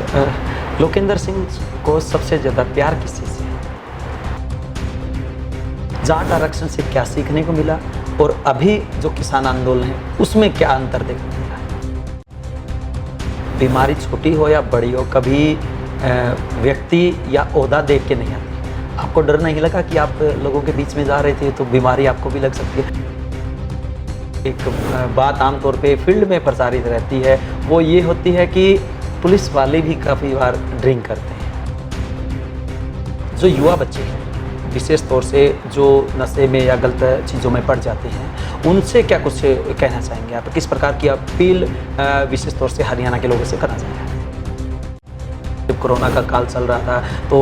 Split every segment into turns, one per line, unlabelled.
अच्छा, लोकेंद्र सिंह को सबसे ज़्यादा प्यार किस चीज़ से है? जाट आरक्षण से क्या सीखने को मिला और अभी जो किसान आंदोलन है उसमें क्या अंतर देखने को मिला? बीमारी छोटी हो या बड़ी हो, कभी व्यक्ति या ओहदा देख के नहीं आती। आपको डर नहीं लगा कि आप लोगों के बीच में जा रहे थे तो बीमारी आपको भी लग सकती है? एक बात आमतौर पे फील्ड में प्रसारित रहती है, वो ये होती है कि पुलिस वाले भी काफ़ी बार ड्रिंक करते हैं। जो युवा बच्चे हैं, विशेष तौर से जो नशे में या गलत चीज़ों में पड़ जाते हैं, उनसे क्या कुछ कहना चाहेंगे आप? किस प्रकार की अपील विशेष तौर से हरियाणा के लोगों से करना चाहेंगे? जब कोरोना का काल चल रहा था तो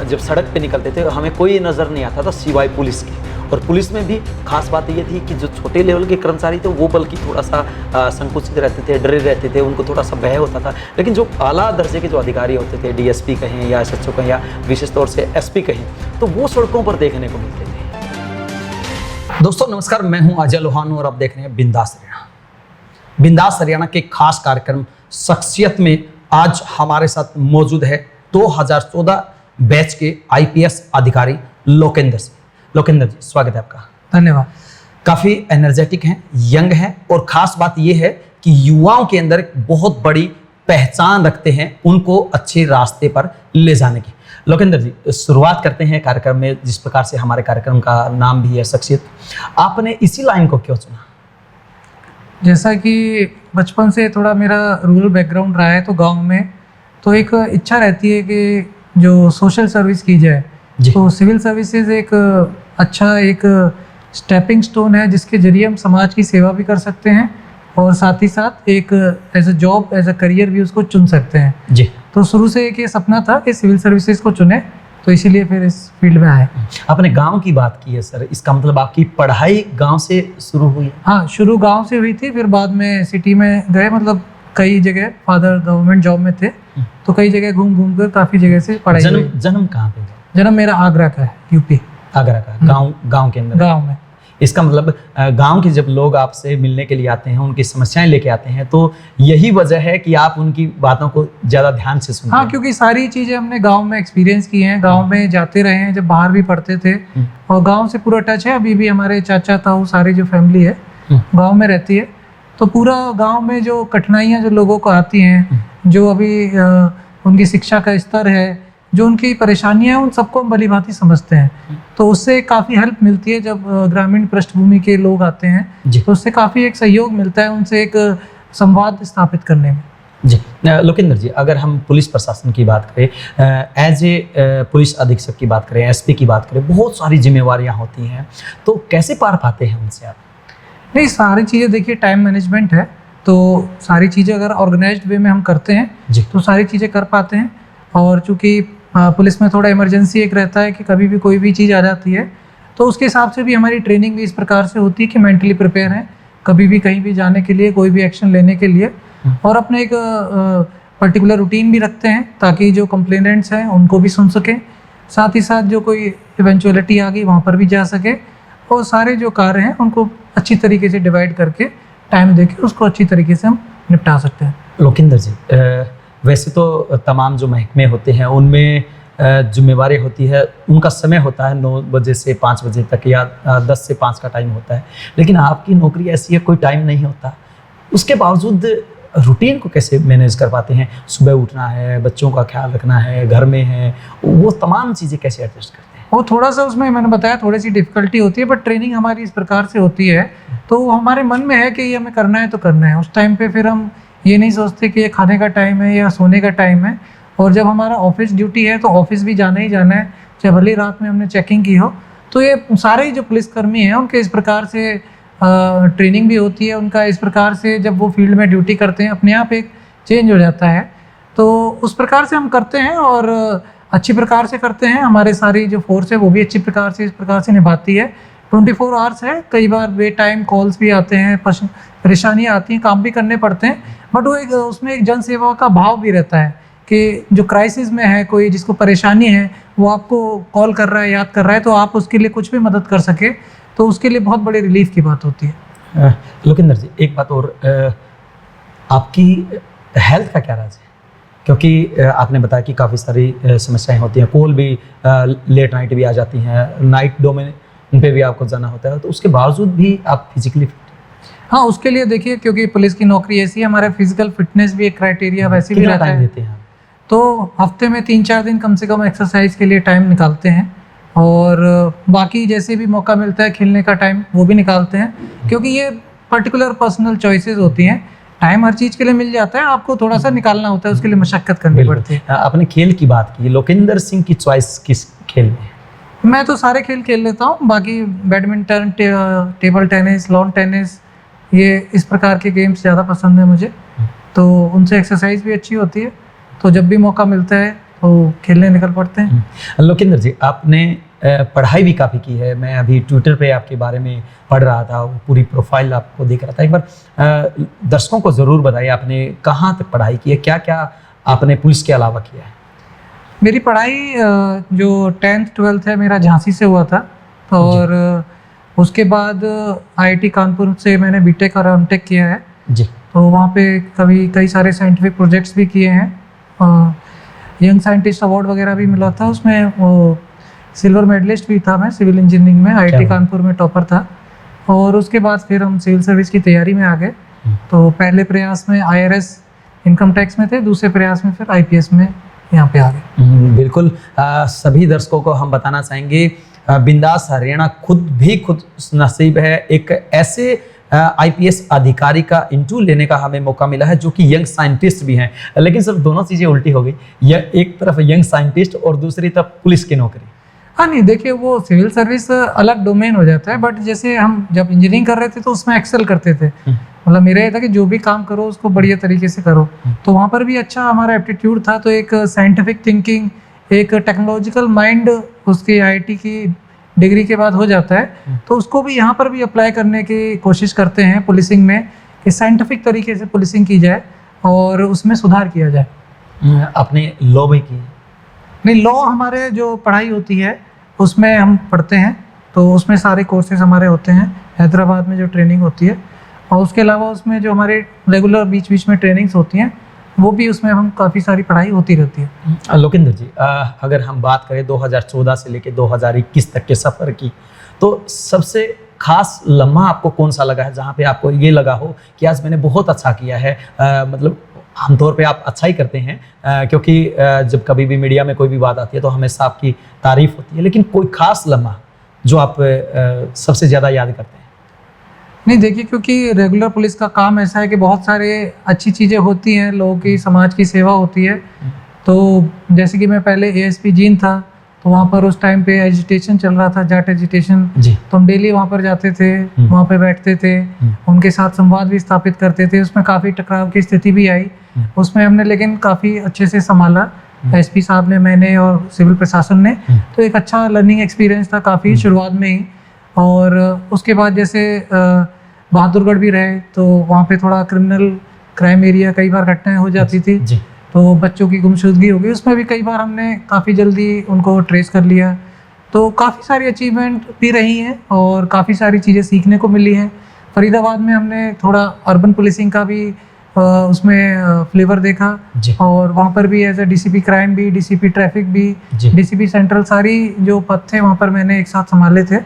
जब सड़क पे निकलते थे हमें कोई नज़र नहीं आता था सिवाय पुलिस के, और पुलिस में भी खास बात ये थी कि जो छोटे लेवल के कर्मचारी थे वो बल्कि थोड़ा सा संकुचित रहते थे, डरे रहते थे, उनको थोड़ा सा भय होता था। लेकिन जो आला दर्जे के जो अधिकारी होते थे, डीएसपी कहें या एसएचओ कहें या विशेष तौर से एसपी कहें, तो वो सड़कों पर देखने को मिलते थे।
दोस्तों नमस्कार, मैं हूं अजय लोहानू और आप देख रहे हैं बिंदास हरियाणा। बिंदास हरियाणा के खास कार्यक्रम शख्सियत में आज हमारे साथ मौजूद है 2014 बैच के आईपीएस अधिकारी लोकेंद्र सिंह। लोकेंद्र जी, स्वागत है आपका।
धन्यवाद।
काफ़ी एनर्जेटिक हैं, यंग हैं, और ख़ास बात यह है कि युवाओं के अंदर एक बहुत बड़ी पहचान रखते हैं उनको अच्छे रास्ते पर ले जाने की। लोकेंद्र जी, शुरुआत करते हैं कार्यक्रम में, जिस प्रकार से हमारे कार्यक्रम का नाम भी है शख्सियत। आपने इसी लाइन को क्यों चुना?
जैसा कि बचपन से थोड़ा मेरा रूरल बैकग्राउंड रहा है, तो गांव में तो एक इच्छा रहती है कि जो सोशल सर्विस की जाए, तो सिविल सर्विसेज एक अच्छा एक स्टेपिंग स्टोन है जिसके जरिए हम समाज की सेवा भी कर सकते हैं और साथ ही साथ एक as a job, as a career भी उसको चुन सकते हैं
जी।
तो शुरू से एक ये सपना था कि सिविल सर्विसेज को चुने, तो इसीलिए फिर इस फील्ड में आए।
आपने गांव की बात की है सर, इसका मतलब आपकी पढ़ाई गांव से शुरू हुई?
हाँ, शुरू गांव से हुई थी, फिर बाद में सिटी में गए, मतलब कई जगह फादर गवर्नमेंट जॉब में थे, तो कई जगह घूम घूम कर काफ़ी जगह से पढ़ाई।
जन्म कहाँ पे?
जन्म मेरा आगरा का है, यूपी।
आगरा का? गांव के अंदर?
गांव में।
इसका मतलब गांव के जब लोग आपसे मिलने के लिए आते हैं, उनकी समस्याएं लेके आते हैं, तो यही वजह है कि आप उनकी बातों को ज़्यादा ध्यान से सुनते हैं।
हाँ, क्योंकि सारी चीज़ें हमने गांव में एक्सपीरियंस की हैं, गांव में जाते रहे हैं, जब बाहर भी पढ़ते थे, और गांव से पूरा टच है। अभी भी हमारे चाचा ताऊ सारी जो फैमिली है गांव में रहती है, तो पूरा गांव में जो कठिनाइयाँ जो लोगों को आती हैं, जो अभी उनकी शिक्षा का स्तर है, जो उनकी परेशानियां हैं, उन सबको हम भली भांति समझते हैं, तो उससे काफ़ी हेल्प मिलती है। जब ग्रामीण पृष्ठभूमि के लोग आते हैं तो उससे काफ़ी एक सहयोग मिलता है, उनसे एक संवाद स्थापित करने में।
जी लोकेंद्र जी, अगर हम पुलिस प्रशासन की बात करें, एज ए पुलिस अधीक्षक की बात करें, एसपी की बात करें, बहुत सारी जिम्मेवारियां होती हैं, तो कैसे पार पाते हैं उनसे आप?
नहीं, सारी चीज़ें देखिए, टाइम मैनेजमेंट है, तो सारी चीज़ें अगर ऑर्गेनाइज्ड वे में हम करते हैं तो सारी चीज़ें कर पाते हैं। और चूँकि पुलिस में थोड़ा इमरजेंसी एक रहता है कि कभी भी कोई भी चीज़ आ जाती है, तो उसके हिसाब से भी हमारी ट्रेनिंग भी इस प्रकार से होती है कि मेंटली प्रिपेयर हैं कभी भी कहीं भी जाने के लिए, कोई भी एक्शन लेने के लिए, और अपने एक पर्टिकुलर रूटीन भी रखते हैं ताकि जो कंप्लेनेंट्स हैं उनको भी सुन सकें, साथ ही साथ जो कोई इवेंचुअलिटी आ गई वहाँ पर भी जा सके, और सारे जो कार्य हैं उनको अच्छी तरीके से डिवाइड करके टाइम देके उसको अच्छी तरीके से हम निपटा सकते हैं।
लोकेंद्र जी, वैसे तो तमाम जो महकमे होते हैं उनमें जिम्मेवारी होती है, उनका समय होता है 9 बजे से 5 बजे तक या 10 से 5 का टाइम होता है, लेकिन आपकी नौकरी ऐसी है कोई टाइम नहीं होता, उसके बावजूद रूटीन को कैसे मैनेज कर पाते हैं? सुबह उठना है, बच्चों का ख्याल रखना है, घर में है, वो तमाम चीज़ें कैसे एडजस्ट करते हैं?
वो थोड़ा सा उसमें मैंने बताया थोड़ी सी डिफ़िकल्टी होती है, बट ट्रेनिंग हमारी इस प्रकार से होती है, तो हमारे मन में है कि ये हमें करना है तो करना है। उस टाइम पे फिर हम ये नहीं सोचते कि ये खाने का टाइम है या सोने का टाइम है, और जब हमारा ऑफिस ड्यूटी है तो ऑफिस भी जाना ही जाना है, चाहे भले रात में हमने चेकिंग की हो। तो ये सारे जो पुलिसकर्मी हैं उनके इस प्रकार से ट्रेनिंग भी होती है, उनका इस प्रकार से जब वो फील्ड में ड्यूटी करते हैं अपने आप एक चेंज हो जाता है, तो उस प्रकार से हम करते हैं और अच्छी प्रकार से करते हैं। हमारे सारी जो फोर्स है वो भी अच्छी प्रकार से इस प्रकार से निभाती है। 24 आवर्स है, कई बार बे टाइम कॉल्स भी आते हैं, परेशानियाँ आती हैं, काम भी करने पड़ते हैं, बट वो एक उसमें एक जन सेवा का भाव भी रहता है कि जो क्राइसिस में है, कोई जिसको परेशानी है, वो आपको कॉल कर रहा है, याद कर रहा है, तो आप उसके लिए कुछ भी मदद कर सके, तो उसके लिए बहुत बड़ी रिलीफ की बात होती है।
लोकेंद्र जी, एक बात और, आपकी हेल्थ का क्या राज है? क्योंकि आपने बताया कि काफ़ी सारी समस्याएं होती हैं, कॉल भी लेट नाइट भी आ जाती हैं, नाइट डोमेन पे भी आपको जाना होता है, तो उसके बावजूद भी आप फिजिकली
हाँ, उसके लिए देखिए, क्योंकि पुलिस की नौकरी ऐसी है, हमारा फिजिकल फिटनेस भी एक क्राइटेरिया वैसे भी
कितना
रहता
टाइम
है।
देते हैं आप?
तो हफ्ते में 3-4 दिन कम से कम एक्सरसाइज के लिए टाइम निकालते हैं, और बाकी जैसे भी मौका मिलता है खेलने का टाइम वो भी निकालते हैं, क्योंकि ये पर्टिकुलर पर्सनल चॉइसेस होती हैं। टाइम हर चीज़ के लिए मिल जाता है, आपको थोड़ा सा निकालना होता है, उसके लिए मशक्कत करनी
बिल्कुल।
पड़ती है।
आपने खेल की बात की, लोकेंद्र सिंह की चॉइस किस खेल में है?
मैं तो सारे खेल खेल लेता हूँ, बाकी badminton, table tennis, lawn tennis, ये इस प्रकार के गेम्स ज़्यादा पसंद है मुझे, तो उनसे एक्सरसाइज भी अच्छी होती है, तो जब भी मौका मिलता है तो खेलने निकल पड़ते हैं।
लोकेंद्र जी, आपने पढ़ाई भी काफ़ी की है, मैं अभी ट्विटर पे आपके बारे में पढ़ रहा था, वो पूरी प्रोफाइल आपको देख रहा था। एक बार दर्शकों को ज़रूर बताइए, आपने कहाँ तक पढ़ाई की है, क्या क्या आपने पुलिस के अलावा किया है?
मेरी पढ़ाई जो 10th 12th है मेरा झांसी से हुआ था, और उसके बाद IIT कानपुर से मैंने बीटेक और एमटेक किया है।
जी।
तो वहाँ पे कई सारे साइंटिफिक प्रोजेक्ट्स भी किए हैं, यंग साइंटिस्ट अवार्ड वगैरह भी मिला था, उसमें वो सिल्वर मेडलिस्ट भी था मैं सिविल इंजीनियरिंग में, IIT कानपुर में टॉपर था। और उसके बाद फिर हम सिविल सर्विस की तैयारी में आ गए। तो पहले प्रयास में IRS इनकम टैक्स में थे, दूसरे प्रयास में फिर IPS में यहाँ पे आ गए।
बिल्कुल। सभी दर्शकों को हम बताना चाहेंगे, बिंदास हरियाणा खुद नसीब है, एक ऐसे IPS अधिकारी का इंटरव्यू लेने का हमें मौका मिला है जो कि यंग साइंटिस्ट भी हैं। लेकिन सर दोनों चीज़ें उल्टी हो गई, यह एक तरफ यंग साइंटिस्ट और दूसरी तरफ पुलिस की नौकरी।
हाँ नहीं, देखिए वो सिविल सर्विस अलग डोमेन हो जाता है, बट जैसे हम जब इंजीनियरिंग कर रहे थे तो उसमें एक्सेल करते थे, मतलब मेरा ये था कि जो भी काम करो उसको बढ़िया तरीके से करो। तो वहाँ पर भी अच्छा हमारा एप्टीट्यूड था, तो एक साइंटिफिक थिंकिंग, एक टेक्नोलॉजिकल माइंड उसकी IIT की डिग्री के बाद हो जाता है, तो उसको भी यहाँ पर भी अप्लाई करने की कोशिश करते हैं पुलिसिंग में, कि साइंटिफिक तरीके से पुलिसिंग की जाए और उसमें सुधार किया जाए।
आपने लॉ भी की?
नहीं, लॉ हमारे जो पढ़ाई होती है उसमें हम पढ़ते हैं, तो उसमें सारे कोर्सेज हमारे होते हैं हैदराबाद में जो ट्रेनिंग होती है, और उसके अलावा उसमें जो हमारे रेगुलर बीच बीच में ट्रेनिंग्स होती हैं वो भी, उसमें हम काफ़ी सारी पढ़ाई होती रहती है।
लोकेंद्र जी, अगर हम बात करें 2014 से लेकर 2021 तक के सफ़र की, तो सबसे खास लम्हा आपको कौन सा लगा है जहाँ पे आपको ये लगा हो कि आज मैंने बहुत अच्छा किया है? मतलब आमतौर पे आप अच्छा ही करते हैं, क्योंकि जब कभी भी मीडिया में कोई भी बात आती है तो हमेशा आपकी तारीफ होती है, लेकिन कोई खास लम्हा जो आप सबसे ज़्यादा याद करते हैं?
नहीं देखिए, क्योंकि रेगुलर पुलिस का काम ऐसा है कि बहुत सारे अच्छी चीज़ें होती हैं, लोगों की समाज की सेवा होती है। तो जैसे कि मैं पहले ASP जींद था, तो वहाँ पर उस टाइम पे एजिटेशन चल रहा था, जाट एजिटेशन, तो हम डेली वहाँ पर जाते थे, वहाँ पे बैठते थे, उनके साथ संवाद भी स्थापित करते थे। उसमें काफ़ी टकराव की स्थिति भी आई, उसमें हमने लेकिन काफ़ी अच्छे से संभाला, SP साहब ने, मैंने और सिविल प्रशासन ने। तो एक अच्छा लर्निंग एक्सपीरियंस था काफ़ी शुरुआत में ही। और उसके बाद जैसे बहादुरगढ़ भी रहे, तो वहाँ पे थोड़ा क्राइम एरिया, कई बार घटनाएं हो जाती थी, तो बच्चों की गुमशुदगी हो गई, उसमें भी कई बार हमने काफ़ी जल्दी उनको ट्रेस कर लिया। तो काफ़ी सारी अचीवमेंट भी रही हैं और काफ़ी सारी चीज़ें सीखने को मिली हैं। फरीदाबाद में हमने थोड़ा अर्बन पुलिसिंग का भी उसमें फ्लेवर देखा, और वहाँ पर भी एज ए DCP क्राइम भी, DCP ट्रैफिक भी, DCP सेंट्रल, सारी जो पद थे वहाँ पर मैंने एक साथ संभाले थे।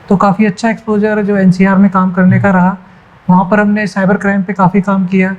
तो काफ़ी अच्छा एक्सपोजर जो NCR में काम करने का रहा। वहाँ पर हमने साइबर क्राइम पे काफ़ी काम किया।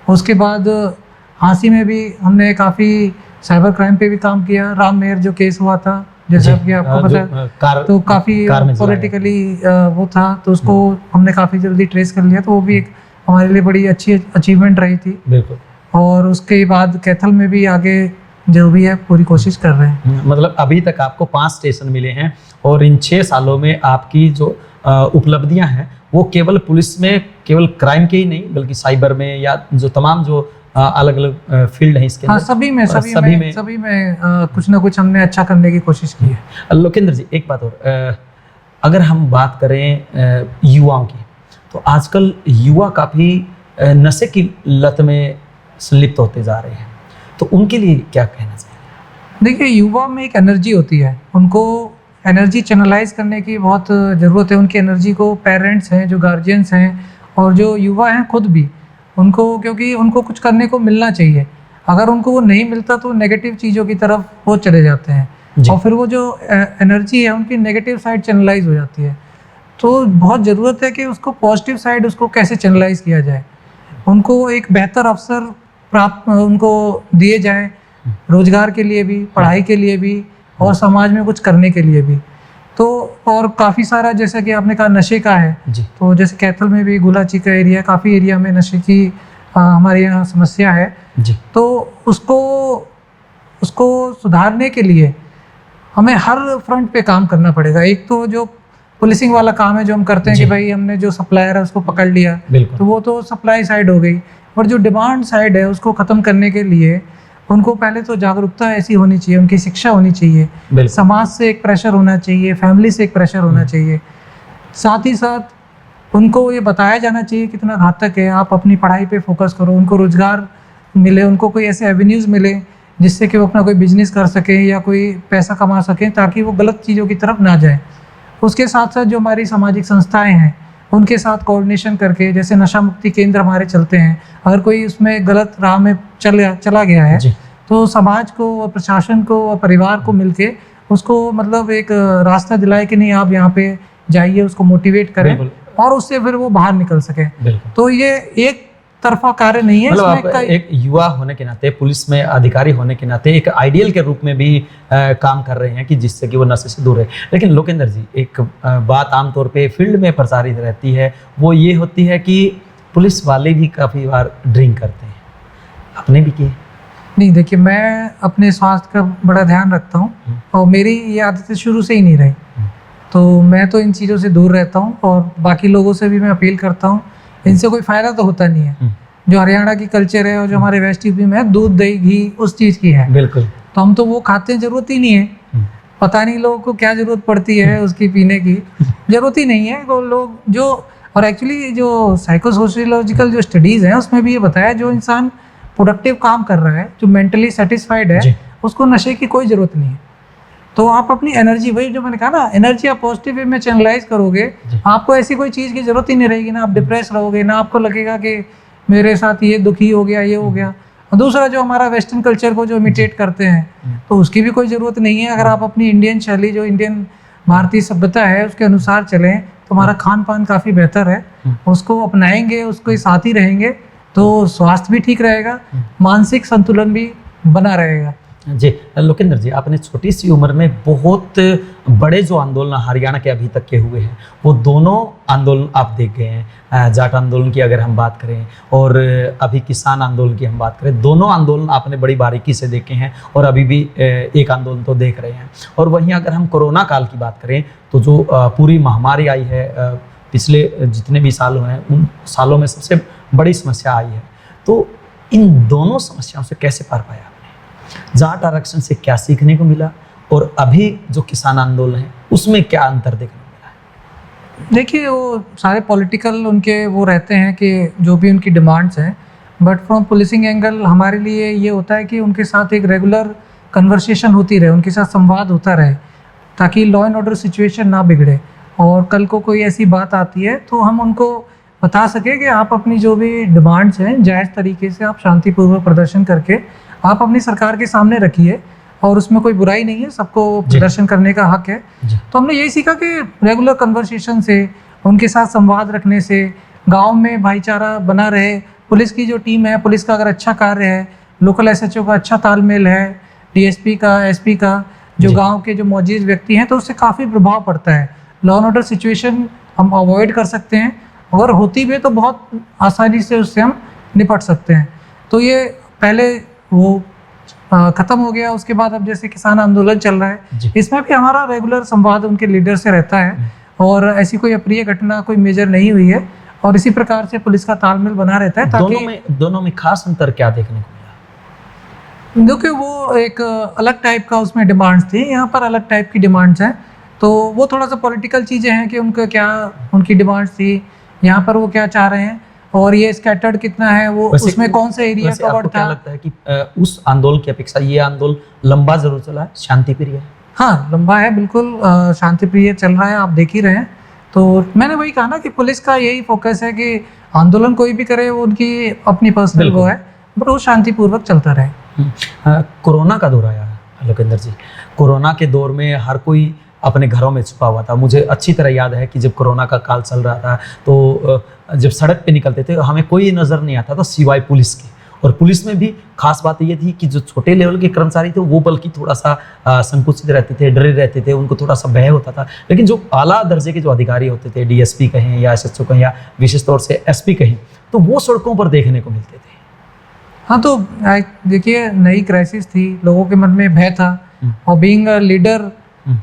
उसके बाद झांसी में भी हमने काफ़ी साइबर क्राइम पे भी काम किया। राम मेहर जो केस हुआ था, जैसे कि आपको पता है, तो काफ़ी पॉलिटिकली वो था, तो उसको हमने काफ़ी जल्दी ट्रेस कर लिया, तो वो भी एक हमारे लिए बड़ी अच्छी अचीवमेंट रही थी।
बिल्कुल।
और उसके बाद कैथल में भी आगे जो भी है पूरी कोशिश कर रहे हैं।
मतलब अभी तक आपको 5 स्टेशन मिले हैं, और इन 6 सालों में आपकी जो उपलब्धियां हैं वो केवल पुलिस में, केवल क्राइम के ही नहीं, बल्कि साइबर में, या जो तमाम जो अलग अलग फील्ड हैं इसके अंदर,
सभी में कुछ ना कुछ हमने अच्छा करने की कोशिश की है।
लोकेंद्र जी, एक बात और, अगर हम बात करें युवाओं की, तो आजकल युवा काफ़ी नशे की लत में संलिप्त होते जा रहे हैं, तो उनके लिए क्या कहना चाहिए?
देखिए, युवा में एक एनर्जी होती है, उनको एनर्जी चैनलाइज करने की बहुत ज़रूरत है। उनकी एनर्जी को पेरेंट्स हैं, जो गार्जियंस हैं, और जो युवा हैं खुद भी, उनको, क्योंकि उनको कुछ करने को मिलना चाहिए। अगर उनको वो नहीं मिलता तो नेगेटिव चीज़ों की तरफ वो चले जाते हैं
जी।
और फिर वो जो एनर्जी है उनकी नेगेटिव साइड चैनलाइज हो जाती है। तो बहुत ज़रूरत है कि उसको पॉजिटिव साइड उसको कैसे चैनलाइज किया जाए, उनको एक बेहतर अवसर प्राप्त उनको दिए जाए, रोजगार के लिए भी, पढ़ाई के लिए भी और समाज में कुछ करने के लिए भी। तो और काफ़ी सारा जैसा कि आपने कहा नशे का है,
जी।
तो जैसे कैथल में भी गुलाची का एरिया, काफ़ी एरिया में नशे की हमारे यहाँ समस्या है।
जी।
तो उसको सुधारने के लिए हमें हर फ्रंट पे काम करना पड़ेगा। एक तो जो पुलिसिंग वाला काम है जो हम करते हैं
जी।
कि भाई हमने जो सप्लायर है उसको पकड़ लिया,
बिल्कुल।
तो वो तो सप्लाई साइड हो गई। और जो डिमांड साइड है उसको ख़त्म करने के लिए उनको पहले तो जागरूकता ऐसी होनी चाहिए, उनकी शिक्षा होनी चाहिए,
बिल्कुल।
समाज से एक प्रेशर होना चाहिए, फैमिली से एक प्रेशर होना चाहिए। साथ ही साथ उनको ये बताया जाना चाहिए कितना घातक है, आप अपनी पढ़ाई पे फोकस करो, उनको रोज़गार मिले, उनको कोई ऐसे एवेन्यूज़ मिले जिससे कि वो अपना कोई बिजनेस कर सकें या कोई पैसा कमा सकें, ताकि वो गलत चीज़ों की तरफ ना जाए। उसके साथ साथ जो हमारी सामाजिक संस्थाएं हैं उनके साथ कोऑर्डिनेशन करके, जैसे नशा मुक्ति केंद्र हमारे चलते हैं, अगर कोई उसमें गलत राह में चला गया है
जी।
तो समाज को और प्रशासन को और परिवार को मिलके उसको मतलब एक रास्ता दिलाए कि नहीं आप यहाँ पे जाइए, उसको मोटिवेट करें
बिल्कुल।
और उससे फिर वो बाहर निकल सके।
बिल्कुल।
तो ये एक तरफा कार्य नहीं है,
मतलब
इसमें
आप एक युवा होने के नाते, पुलिस में अधिकारी होने के नाते एक आइडियल के रूप में भी काम कर रहे हैं कि जिससे कि वो नशे से दूर रहे। लेकिन लोकेंद्र जी, एक बात आमतौर पे फील्ड में प्रसारित रहती है, वो ये होती है कि पुलिस वाले भी काफ़ी बार ड्रिंक करते हैं, आपने भी किए?
नहीं, देखिए मैं अपने स्वास्थ्य का बड़ा ध्यान रखता हूँ और मेरी ये आदतें शुरू से ही नहीं रही, तो मैं तो इन चीज़ों से दूर रहता हूँ और बाकी लोगों से भी मैं अपील करता हूँ, इनसे कोई फ़ायदा तो होता नहीं है। जो हरियाणा की कल्चर है और जो हमारे वेस्ट यूपी में है, दूध दही घी उस चीज़ की है,
बिल्कुल।
तो हम तो वो खाते हैं, ज़रूरत ही नहीं है। पता नहीं लोगों को क्या ज़रूरत पड़ती है उसकी पीने की, ज़रूरत ही नहीं है। वो लोग जो, और एक्चुअली जो साइकोसोशियोलॉजिकल जो स्टडीज़ हैं उसमें भी ये बताया, जो इंसान प्रोडक्टिव काम कर रहा है, जो मेंटली सेटिस्फाइड है, उसको नशे की कोई ज़रूरत नहीं है। तो आप अपनी एनर्जी, वही जो मैंने कहा ना, एनर्जी आप पॉजिटिव वे में चैनलाइज करोगे, आपको ऐसी कोई चीज़ की ज़रूरत ही नहीं रहेगी, ना आप डिप्रेस रहोगे, ना आपको लगेगा कि मेरे साथ ये दुखी हो गया, ये हो गया। और दूसरा जो हमारा वेस्टर्न कल्चर को जो इमिटेट करते हैं, तो उसकी भी कोई ज़रूरत नहीं है। अगर आप अपनी इंडियन शैली, जो इंडियन भारतीय सभ्यता है, उसके अनुसार चलें तो हमारा खान पान काफ़ी बेहतर है, उसको अपनाएंगे, उसके साथ ही रहेंगे तो स्वास्थ्य भी ठीक रहेगा, मानसिक संतुलन भी बना रहेगा।
जी लोकेंद्र जी, आपने छोटी सी उम्र में बहुत बड़े जो आंदोलन हरियाणा के अभी तक के हुए हैं, वो दोनों आंदोलन आप देख गए हैं। जाट आंदोलन की अगर हम बात करें और अभी किसान आंदोलन की हम बात करें, दोनों आंदोलन आपने बड़ी बारीकी से देखे हैं और अभी भी एक आंदोलन तो देख रहे हैं। और वहीं अगर हम कोरोना काल की बात करें तो जो पूरी महामारी आई है, पिछले जितने भी साल हुए हैं उन सालों में सबसे बड़ी समस्या आई है, तो इन दोनों समस्याओं से कैसे पार पाया आपने? जाट आरक्षण से क्या सीखने को मिला और अभी जो किसान आंदोलन है उसमें क्या अंतर देखने को मिला?
देखिए, वो सारे पॉलिटिकल उनके वो रहते हैं कि जो भी उनकी डिमांड्स हैं, बट फ्रॉम पुलिसिंग एंगल हमारे लिए ये होता है कि उनके साथ एक रेगुलर कन्वर्सेशन होती रहे, उनके साथ संवाद होता रहे, ताकि लॉ एंड ऑर्डर सिचुएशन ना बिगड़े। और कल को कोई ऐसी बात आती है तो हम उनको बता सके कि आप अपनी जो भी डिमांड्स हैं जायज़ तरीके से आप शांतिपूर्वक प्रदर्शन करके आप अपनी सरकार के सामने रखिए, और उसमें कोई बुराई नहीं है, सबको प्रदर्शन करने का हक है। तो हमने यही सीखा कि रेगुलर कन्वर्सेशन से, उनके साथ संवाद रखने से गांव में भाईचारा बना रहे। पुलिस की जो टीम है, पुलिस का अगर अच्छा कार्य है, लोकल एसएचओ का अच्छा तालमेल है, डीएसपी का, एसपी का, जो गाँव के जो मौजूद व्यक्ति हैं, तो उससे काफ़ी प्रभाव पड़ता है। लॉ एंड ऑर्डर सिचुएशन हम अवॉइड कर सकते हैं, अगर होती भी तो बहुत आसानी से उससे हम निपट सकते हैं। तो ये पहले वो ख़त्म हो गया। उसके बाद अब जैसे किसान आंदोलन चल रहा है, इसमें भी हमारा रेगुलर संवाद उनके लीडर से रहता है और ऐसी कोई अप्रिय घटना कोई मेजर नहीं हुई है, और इसी प्रकार से पुलिस का तालमेल बना रहता है। ताकि
दोनों में खास अंतर क्या देखने को मिला?
देखिए, वो एक अलग टाइप का उसमें डिमांड्स थी, यहाँ पर अलग टाइप की डिमांड्स हैं, तो वो थोड़ा सा पॉलिटिकल चीज़ें हैं कि उनका क्या, उनकी डिमांड्स थी, यहाँ पर वो क्या चाह रहे हैं, और ये स्कैटर्ड कितना है, वो उसमें कौन सा एरिया कवर्ड था।
क्या लगता है कि उस आंदोलन की अपेक्षा ये आंदोलन लंबा जरूर चला है, शांतिप्रिय है?
हाँ, लंबा है, बिल्कुल शांतिप्रिय चल रहा है, आप देख ही रहे हैं। तो मैंने वही कहा ना कि पुलिस का यही फोकस है कि आंदोलन कोई भी करे, वो उनकी अपनी पर्सनल वो है, बट वो शांतिपूर्वक चलता रहे।
कोरोना का दौर आया लोकेंद्र जी, कोरोना के दौर में हर कोई अपने घरों में छुपा हुआ था। मुझे अच्छी तरह याद है कि जब कोरोना का काल चल रहा था तो जब सड़क पे निकलते थे हमें कोई नज़र नहीं आता था सिवाय पुलिस के। और पुलिस में भी खास बात ये थी कि जो छोटे लेवल के कर्मचारी थे वो बल्कि थोड़ा सा संकुचित रहते थे, डरे रहते थे, उनको थोड़ा सा भय होता था। लेकिन जो आला दर्जे के जो अधिकारी होते थे, डीएसपी कहें या एसएचओ कहें या विशेष तौर से एसपी कहें, तो वो सड़कों पर देखने को मिलते थे।
हाँ, तो देखिए नई क्राइसिस थी, लोगों के मन में भय था, और बीइंग अ लीडर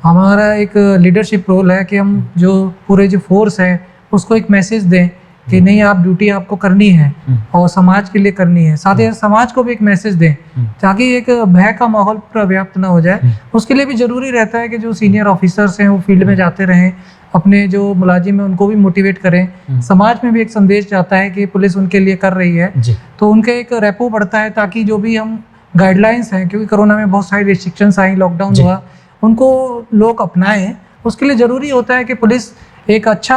हमारा एक लीडरशिप रोल है कि हम जो पूरे जो फोर्स है उसको एक मैसेज दें कि नहीं, आप ड्यूटी आपको करनी है और समाज के लिए करनी है। साथ ही समाज को भी एक मैसेज दें ताकि एक भय का माहौल पूरा व्याप्त ना हो जाए। उसके लिए भी जरूरी रहता है कि जो सीनियर ऑफिसर्स हैं वो फील्ड में जाते रहें, अपने जो मुलाजिम हैं उनको भी मोटिवेट करें। समाज में भी एक संदेश जाता है कि पुलिस उनके लिए कर रही है, तो उनके एक रेपो बढ़ता है ताकि जो भी हम गाइडलाइंस हैं, क्योंकि कोरोना में बहुत सारी रिस्ट्रिक्शंस आई, लॉकडाउन हुआ, उनको लोग अपनाएं। उसके लिए ज़रूरी होता है कि पुलिस एक अच्छा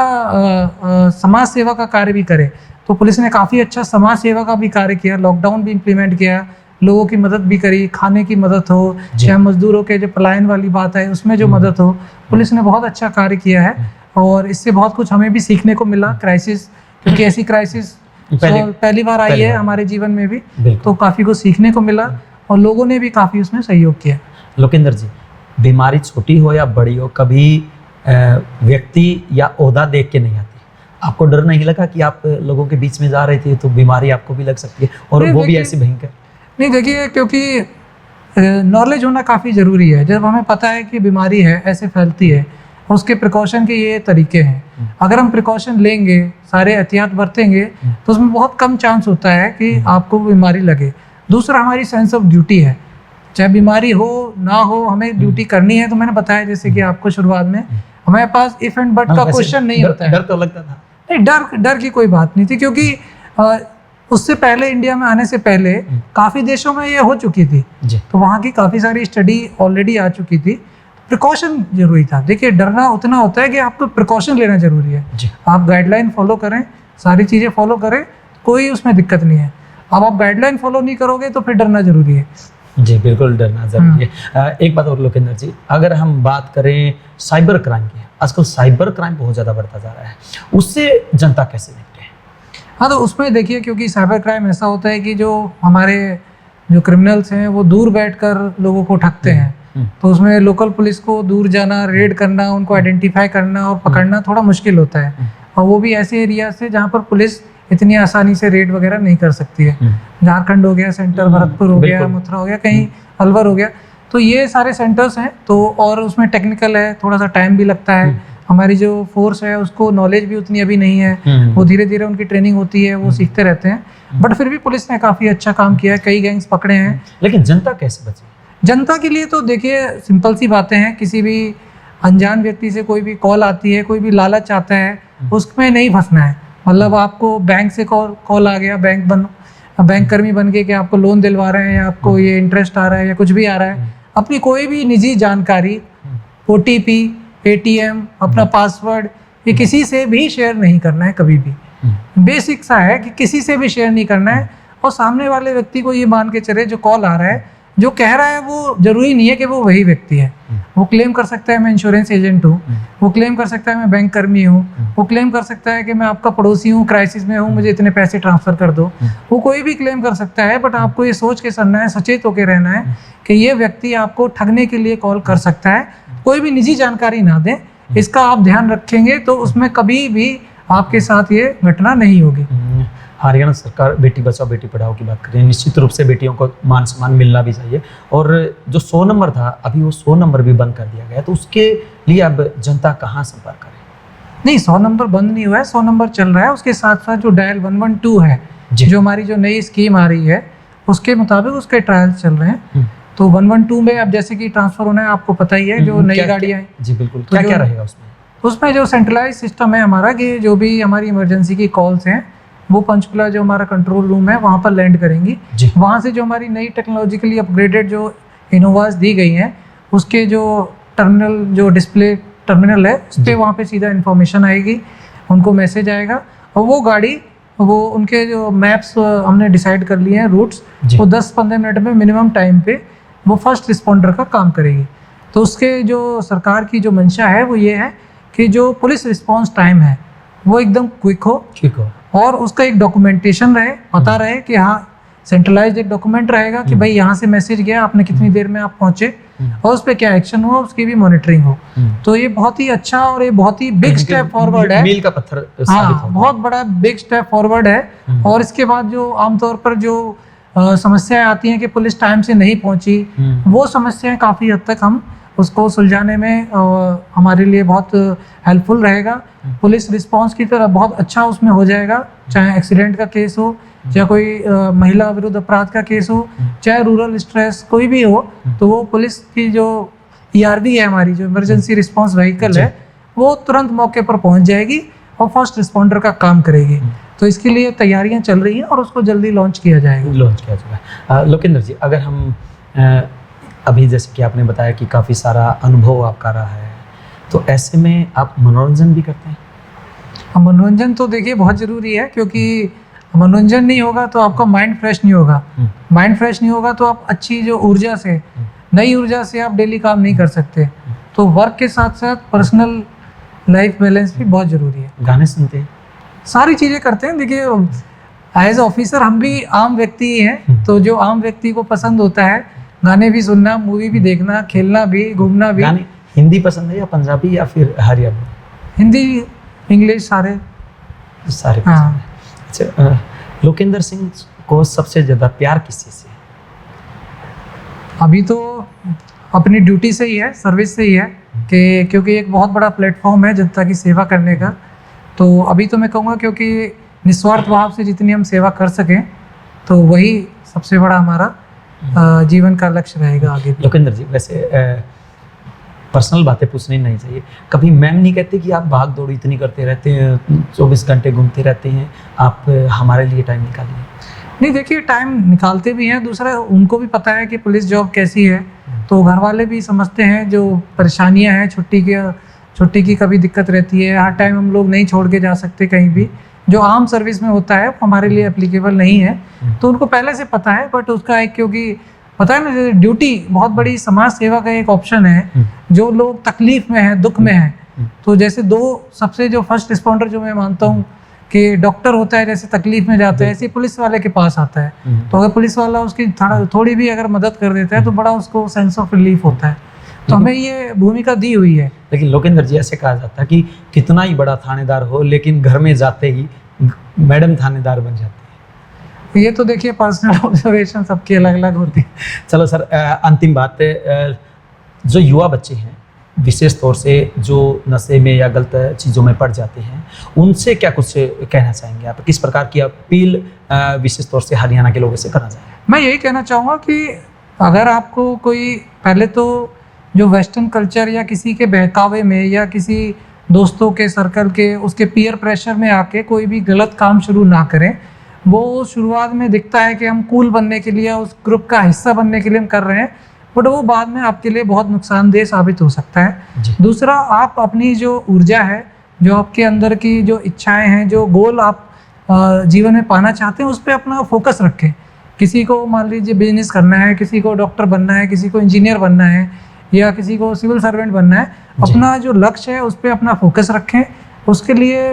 समाज सेवा का कार्य भी करे। तो पुलिस ने काफ़ी अच्छा समाज सेवा का भी कार्य किया, लॉकडाउन भी इम्प्लीमेंट किया, लोगों की मदद भी करी, खाने की मदद हो, चाहे मजदूरों के जो पलायन वाली बात है उसमें जो मदद हो, पुलिस ने बहुत अच्छा कार्य किया है। और इससे बहुत कुछ हमें भी सीखने को मिला क्राइसिस, क्योंकि ऐसी क्राइसिस पहली बार आई है हमारे जीवन में भी, तो काफ़ी कुछ सीखने को मिला और लोगों ने भी काफ़ी उसमें सहयोग किया।
लोकेंद्र जी, बीमारी छोटी हो या बड़ी हो, कभी व्यक्ति या ओहदा देख के नहीं आती। आपको डर नहीं लगा कि आप लोगों के बीच में जा रहे थे तो बीमारी आपको भी लग सकती है, और वो भी ऐसी भयंकर?
नहीं, देखिए, क्योंकि नॉलेज होना काफ़ी ज़रूरी है। जब हमें पता है कि बीमारी है, ऐसे फैलती है, उसके प्रिकॉशन के ये तरीके हैं, अगर हम प्रिकॉशन लेंगे, सारे एहतियात बरतेंगे, तो उसमें बहुत कम चांस होता है कि आपको बीमारी लगे। दूसरा, हमारी सेंस ऑफ ड्यूटी है, चाहे बीमारी हो ना हो, हमें ड्यूटी करनी है। तो मैंने बताया जैसे कि आपको शुरुआत में, हमारे पास इफ एंड बट का क्वेश्चन नहीं होता है।
डर तो लगता था?
नहीं, डर की कोई बात नहीं थी, क्योंकि उससे पहले, इंडिया में आने से पहले काफ़ी देशों में ये हो चुकी थी, तो वहाँ की काफ़ी सारी स्टडी ऑलरेडी आ चुकी थी। प्रिकॉशन जरूरी था। देखिए, डरना उतना होता है कि आपको प्रिकॉशन लेना जरूरी है। आप गाइडलाइन फॉलो करें, सारी चीज़ें फॉलो करें, कोई उसमें दिक्कत नहीं है। अब आप गाइडलाइन फॉलो नहीं करोगे तो फिर डरना जरूरी है।
जी, बिल्कुल डरना जरूरी है। एक बात और लोकेंद्र जी, अगर हम बात करें साइबर क्राइम की, आजकल साइबर क्राइम बहुत ज़्यादा बढ़ता जा रहा है, उससे जनता कैसे निपटे?
हाँ, तो उसमें देखिए, क्योंकि साइबर क्राइम ऐसा होता है कि जो हमारे जो क्रिमिनल्स हैं वो दूर बैठकर लोगों को ठगते हैं, तो उसमें लोकल पुलिस को दूर जाना, रेड करना, उनको आइडेंटिफाई करना और पकड़ना थोड़ा मुश्किल होता है। और वो भी ऐसे एरिया से जहाँ पर पुलिस इतनी आसानी से रेड वगैरह नहीं कर सकती है। झारखंड हो गया सेंटर, भरतपुर हो गया, मथुरा हो गया, कहीं अलवर हो गया, तो ये सारे सेंटर्स हैं। तो और उसमें टेक्निकल है, थोड़ा सा टाइम भी लगता है। हमारी जो फोर्स है उसको नॉलेज भी उतनी अभी नहीं है, वो धीरे धीरे उनकी ट्रेनिंग होती है, वो सीखते रहते हैं। बट फिर भी पुलिस ने काफ़ी अच्छा काम किया है, कई गैंग्स पकड़े हैं।
लेकिन जनता कैसे बचे?
जनता के लिए तो देखिए सिंपल सी बातें हैं, किसी भी अनजान व्यक्ति से कोई भी कॉल आती है, कोई भी लालच आता है, उसमें नहीं फंसना है। मतलब आपको बैंक से कॉल आ गया, बैंक कर्मी बन के कि आपको लोन दिलवा रहे हैं या आपको ये इंटरेस्ट आ रहा है या कुछ भी आ रहा है, अपनी कोई भी निजी जानकारी, OTP, ATM, अपना पासवर्ड, ये किसी से भी शेयर नहीं करना है कभी भी। बेसिक सा है कि किसी से भी शेयर नहीं करना है। और सामने वाले व्यक्ति को ये मान के चले, जो कॉल आ रहा है, जो कह रहा है, वो जरूरी नहीं है कि वो वही व्यक्ति है। वो क्लेम कर सकता है मैं इंश्योरेंस एजेंट हूँ, वो क्लेम कर सकता है मैं बैंक कर्मी हूँ, वो क्लेम कर सकता है कि मैं आपका पड़ोसी हूँ, क्राइसिस में हूँ, मुझे इतने पैसे ट्रांसफर कर दो। वो कोई भी क्लेम कर सकता है। बट आपको ये सोच के चलना है, सचेत होकर रहना है कि ये व्यक्ति आपको ठगने के लिए कॉल कर सकता है। कोई भी निजी जानकारी ना दें, इसका आप ध्यान रखेंगे तो उसमें कभी भी आपके साथ ये घटना नहीं होगी।
हरियाणा सरकार बेटी बचाओ बेटी पढ़ाओ की बात करें, निश्चित रूप से बेटियों को मान सम्मान मिलना भी चाहिए। और जो 100 नंबर था, अभी वो 100 नंबर भी बंद कर दिया गया, तो उसके लिए अब जनता कहाँ संपर्क करे?
नहीं, 100 नंबर बंद नहीं हुआ है, 100 नंबर चल रहा है। उसके साथ साथ जो डायल 112 है, जो हमारी जो नई स्कीम आ रही है, उसके मुताबिक उसके ट्रायल्स चल रहे हैं। तो 112 में अब जैसे कि ट्रांसफर होना है, आपको पता ही है, जो नई गाड़ियाँ हैं।
जी बिल्कुल।
तो
क्या रहेगा उसमें?
उसमें जो सेंट्रलाइज सिस्टम है हमारा, कि जो भी हमारी इमरजेंसी की कॉल्स हैं वो पंचकुला जो हमारा कंट्रोल रूम है वहाँ पर लैंड करेंगी। वहाँ से जो हमारी नई टेक्नोलॉजिकली अपग्रेडेड जो इनोवास दी गई हैं, उसके जो टर्मिनल, जो डिस्प्ले टर्मिनल है, उस पर वहाँ पर सीधा इन्फॉर्मेशन आएगी, उनको मैसेज आएगा और वो गाड़ी वो उनके जो मैप्स हमने डिसाइड कर लिए हैं रूट्स,
जी।
वो 10-15 मिनट में मिनिमम टाइम पे वो फर्स्ट रिस्पॉन्डर का काम करेगी। तो उसके जो सरकार की जो मंशा है वो ये है कि जो पुलिस रिस्पॉन्स टाइम है वो एकदम क्विक हो,
ठीक हो।
और उसका एक डॉक्यूमेंटेशन रहे, पता रहे कि हाँ सेंट्रलाइज्ड एक डॉक्यूमेंट रहेगा कि भाई यहाँ से मैसेज गया, आपने कितनी देर में आप पहुँचे, और उस पर क्या एक्शन हुआ उसकी भी मॉनिटरिंग हो। तो ये बहुत ही अच्छा और ये बहुत ही बिग स्टेप फॉरवर्ड है,
मील का पत्थर साबित
हाँ
होगा।
बहुत बड़ा बिग स्टेप फॉरवर्ड है। और इसके बाद जो आमतौर पर जो समस्याएं आती हैं कि पुलिस टाइम से नहीं पहुंची, वो समस्याएं काफ़ी हद तक हम उसको सुलझाने में हमारे लिए बहुत हेल्पफुल रहेगा। पुलिस रिस्पांस की तरह बहुत अच्छा उसमें हो जाएगा, चाहे एक्सीडेंट का केस हो, चाहे कोई महिला विरुद्ध अपराध का केस हो, चाहे रूरल स्ट्रेस कोई भी हो, तो वो पुलिस की जो ERV है हमारी जो इमरजेंसी रिस्पांस व्हीकल है, वो तुरंत मौके पर पहुंच जाएगी और फर्स्ट रिस्पॉन्डर का काम करेगी। तो इसके लिए तैयारियां चल रही हैं और उसको जल्दी लॉन्च किया जाएगा।
लॉन्च किया जाएगा। लोकेंद्र जी, अगर हम अभी जैसे कि आपने बताया कि काफ़ी सारा अनुभव आपका रहा है, तो ऐसे में आप मनोरंजन भी करते हैं?
मनोरंजन तो देखिए बहुत ज़रूरी है, क्योंकि मनोरंजन नहीं होगा तो आपका माइंड फ्रेश नहीं होगा। माइंड फ्रेश नहीं होगा तो आप अच्छी जो ऊर्जा से, नई ऊर्जा से आप डेली काम नहीं कर सकते। तो वर्क के साथ साथ पर्सनल लाइफ बैलेंस भी बहुत ज़रूरी है।
गाने सुनते हैं?
सारी चीज़ें करते हैं। देखिए एज ऑफिसर हम भी आम व्यक्ति ही हैं, तो जो आम व्यक्ति को पसंद होता है गाने भी सुनना, मूवी भी देखना, खेलना भी, घूमना भी।
गाने हिंदी पसंद है या पंजाबी या फिर हरियाणवी?
हिंदी, इंग्लिश सारे
सारे पसंद
हाँ।
है। अच्छा, लोकेंद्र सिंह को सबसे ज़्यादा प्यार किस चीज़ से है?
अभी तो अपनी ड्यूटी से ही है, सर्विस से ही है, कि क्योंकि एक बहुत बड़ा प्लेटफॉर्म है जनता की सेवा करने का। तो अभी तो मैं कहूँगा क्योंकि निस्वार्थ भाव से जितनी हम सेवा कर सकें, तो वही सबसे बड़ा हमारा जीवन का लक्ष्य रहेगा आगे भी।
लोकेंद्र जी, वैसे पर्सनल बातें पूछनी नहीं चाहिए, कभी मैम नहीं कहते कि आप भाग दौड़ इतनी करते रहते हैं, 24 घंटे घूमते रहते हैं, आप हमारे लिए टाइम निकालिए?
नहीं, देखिए टाइम निकालते भी हैं। दूसरा उनको भी पता है कि पुलिस जॉब कैसी है, तो घर वाले भी समझते हैं जो परेशानियां हैं, छुट्टी की कभी दिक्कत रहती है, हर टाइम हम लोग नहीं छोड़ के जा सकते कहीं भी, जो आम सर्विस में होता है हमारे लिए एप्लीकेबल नहीं है। तो उनको पहले से पता है, बट उसका एक, क्योंकि पता है ना, ड्यूटी बहुत बड़ी समाज सेवा का एक ऑप्शन है। जो लोग तकलीफ में हैं, दुख में हैं, तो जैसे दो सबसे जो फर्स्ट रिस्पॉन्डर जो मैं मानता हूँ कि डॉक्टर होता है, जैसे तकलीफ में जाता है, ऐसे पुलिस वाले के पास आता है। तो अगर पुलिस वाला उसकी थोड़ी भी अगर मदद कर देता है तो बड़ा उसको सेंस ऑफ रिलीफ होता है। तो हमें ये भूमिका दी हुई है।
लेकिन लोकेंद्र जी, ऐसे कहा जाता है कि कितना ही बड़ा थानेदार हो, लेकिन घर में जाते ही मैडम थानेदार बन जाती है।
ये तो देखिए पर्सनल ऑब्जर्वेशन सबकी अलग अलग होती है।
चलो सर, अंतिम बात है, जो युवा बच्चे हैं, विशेष तौर से जो नशे में या गलत चीज़ों में पड़ जाते हैं, उनसे क्या कुछ कहना चाहेंगे आप? किस प्रकार की अपील विशेष तौर से हरियाणा के लोगों से करना चाहेंगे?
मैं यही कहना चाहूँगा कि अगर आपको कोई, पहले तो जो वेस्टर्न कल्चर या किसी के बहकावे में या किसी दोस्तों के सर्कल के उसके पीयर प्रेशर में आके कोई भी गलत काम शुरू ना करें। वो शुरुआत में दिखता है कि हम कूल बनने के लिए, उस ग्रुप का हिस्सा बनने के लिए हम कर रहे हैं, बट वो बाद में आपके लिए बहुत नुकसानदेह साबित हो सकता है। दूसरा, आप अपनी जो ऊर्जा है, जो आपके अंदर की जो इच्छाएं हैं, जो गोल आप जीवन में पाना चाहते हैं, उस पर अपना फोकस रखें। किसी को मान लीजिए बिजनेस करना है, किसी को डॉक्टर बनना है, किसी को इंजीनियर बनना है, या किसी को सिविल सर्वेंट बनना है, अपना जो लक्ष्य है उस पर अपना फोकस रखें, उसके लिए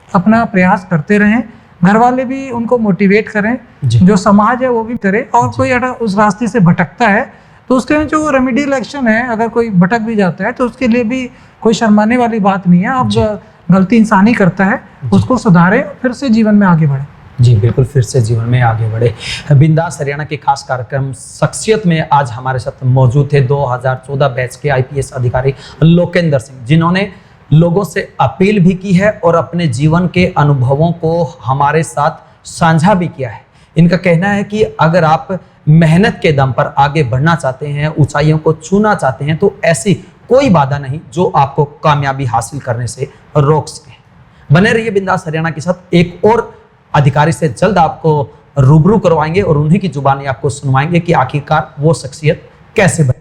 अपना प्रयास करते रहें। घर वाले भी उनको मोटिवेट करें, जो समाज है वो भी करे। और कोई अगर उस रास्ते से भटकता है तो उसके लिए जो रेमेडियल एक्शन है, अगर कोई भटक भी जाता है तो उसके लिए भी कोई शर्माने वाली बात नहीं है। अब गलती इंसान ही करता है, उसको सुधारें, फिर से जीवन में आगे बढ़े।
जी बिल्कुल, फिर से जीवन में आगे बढ़े। बिंदास हरियाणा के खास कार्यक्रम शख्सियत में आज हमारे साथ मौजूद थे 2014 बैच के IPS अधिकारी लोकेंद्र सिंह, जिन्होंने लोगों से अपील भी की है और अपने जीवन के अनुभवों को हमारे साथ साझा भी किया है। इनका कहना है कि अगर आप मेहनत के दम पर आगे बढ़ना चाहते हैं, ऊंचाइयों को छूना चाहते हैं, तो ऐसी कोई बाधा नहीं जो आपको कामयाबी हासिल करने से रोक सके। बने रहिए बिंदास हरियाणा के साथ। एक और अधिकारी से जल्द आपको रूबरू करवाएंगे और उन्हीं की जुबानी आपको सुनवाएंगे कि आखिरकार वो शख्सियत कैसे बने।